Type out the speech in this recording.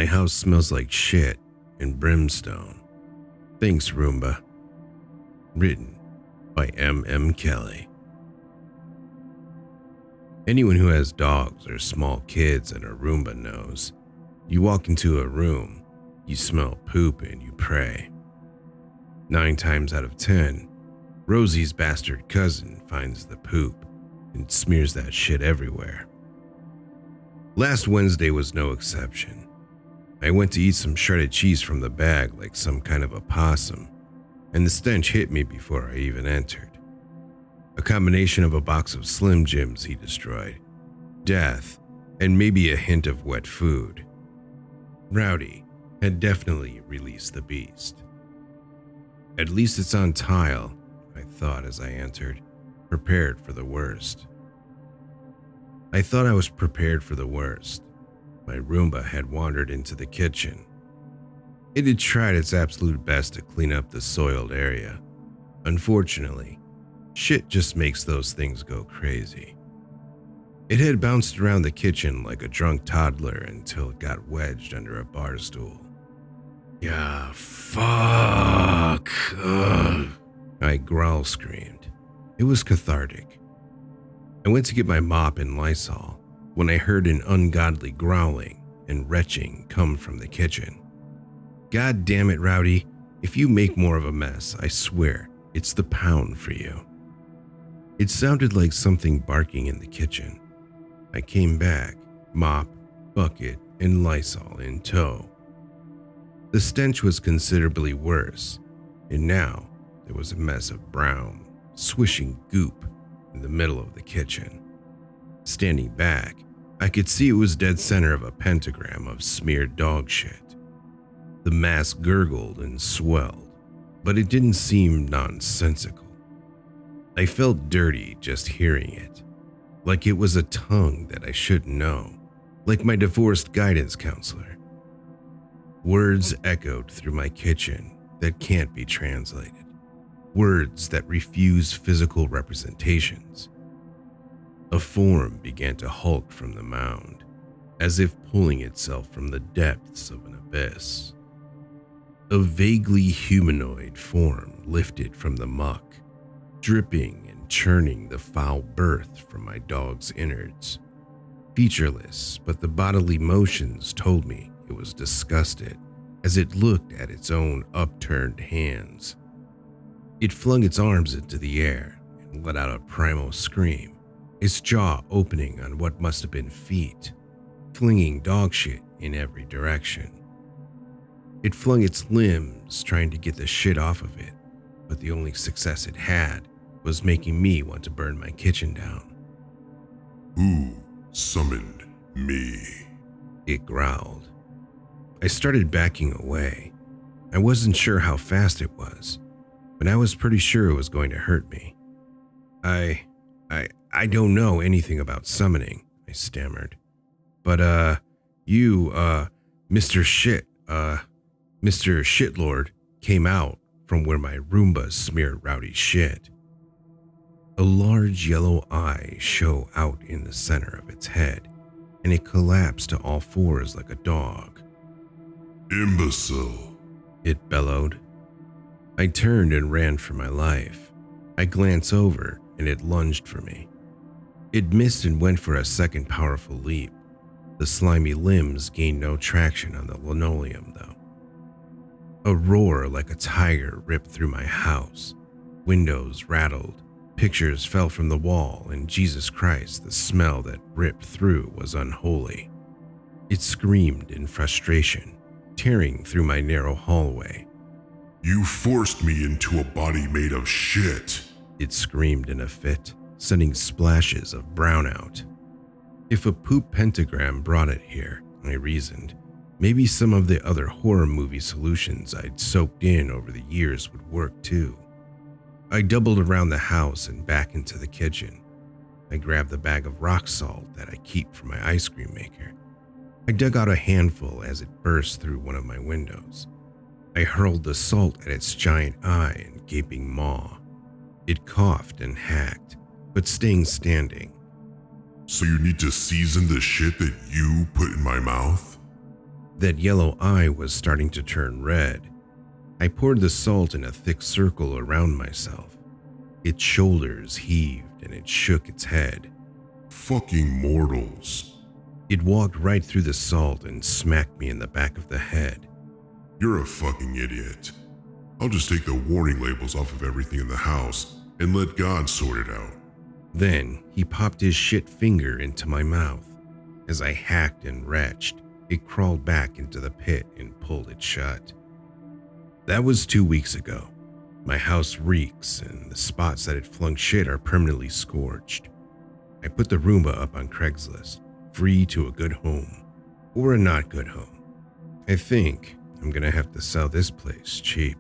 My house smells like shit and brimstone. Thanks, Roomba. Written by M. Kelley. Anyone who has dogs or small kids and a Roomba knows, you walk into a room, you smell poop and you pray. 9 times out of 10, Rosie's bastard cousin finds the poop and smears that shit everywhere. Last Wednesday was no exception. I went to eat some shredded cheese from the bag like some kind of a possum, and the stench hit me before I even entered. A combination of a box of Slim Jims he destroyed, death, and maybe a hint of wet food. Rowdy had definitely released the beast. At least it's on tile, I thought as I entered, prepared for the worst. I thought I was prepared for the worst. My Roomba had wandered into the kitchen. It had tried its absolute best to clean up the soiled area. Unfortunately, shit just makes those things go crazy. It had bounced around the kitchen like a drunk toddler until it got wedged under a bar stool. Yeah, fuck. Ugh. I growl screamed. It was cathartic. I went to get my mop and Lysol when I heard an ungodly growling and retching come from the kitchen. God damn it, Rowdy. If you make more of a mess, I swear it's the pound for you. It sounded like something barking in the kitchen. I came back, mop, bucket, and Lysol in tow. The stench was considerably worse, and now there was a mess of brown, swishing goop in the middle of the kitchen. Standing back, I could see it was dead center of a pentagram of smeared dog shit. The mass gurgled and swelled, but it didn't seem nonsensical. I felt dirty just hearing it, like it was a tongue that I shouldn't know, like my divorced guidance counselor. Words echoed through my kitchen that can't be translated. Words that refuse physical representations. A form began to hulk from the mound, as if pulling itself from the depths of an abyss. A vaguely humanoid form lifted from the muck, dripping and churning the foul birth from my dog's innards. Featureless, but the bodily motions told me it was disgusted as it looked at its own upturned hands. It flung its arms into the air and let out a primal scream, its jaw opening on what must have been feet, flinging dog shit in every direction. It flung its limbs trying to get the shit off of it, but the only success it had was making me want to burn my kitchen down. Who summoned me? It growled. I started backing away. I wasn't sure how fast it was, but I was pretty sure it was going to hurt me. I don't know anything about summoning, I stammered. But, Mr. Shitlord came out from where my Roomba smeared Rowdy shit. A large yellow eye shone out in the center of its head, and it collapsed to all fours like a dog. Imbecile, it bellowed. I turned and ran for my life. I glanced over and it lunged for me. It missed and went for a second powerful leap. The slimy limbs gained no traction on the linoleum though. A roar like a tiger ripped through my house. Windows rattled, pictures fell from the wall, and Jesus Christ, the smell that ripped through was unholy. It screamed in frustration, tearing through my narrow hallway. You forced me into a body made of shit, it screamed in a fit, sending splashes of brownout. If a poop pentagram brought it here, I reasoned, maybe some of the other horror movie solutions I'd soaked in over the years would work too. I doubled around the house and back into the kitchen. I grabbed the bag of rock salt that I keep for my ice cream maker. I dug out a handful as it burst through one of my windows. I hurled the salt at its giant eye and gaping maw. It coughed and hacked, but staying standing. So you need to season the shit that you put in my mouth? That yellow eye was starting to turn red. I poured the salt in a thick circle around myself. Its shoulders heaved and it shook its head. Fucking mortals. It walked right through the salt and smacked me in the back of the head. You're a fucking idiot. I'll just take the warning labels off of everything in the house and let God sort it out. Then he popped his shit finger into my mouth. As I hacked and retched, it crawled back into the pit and pulled it shut. That was 2 weeks ago. My house reeks and the spots that it flung shit are permanently scorched. I put the Roomba up on Craigslist, free to a good home or a not good home. I think I'm gonna have to sell this place cheap.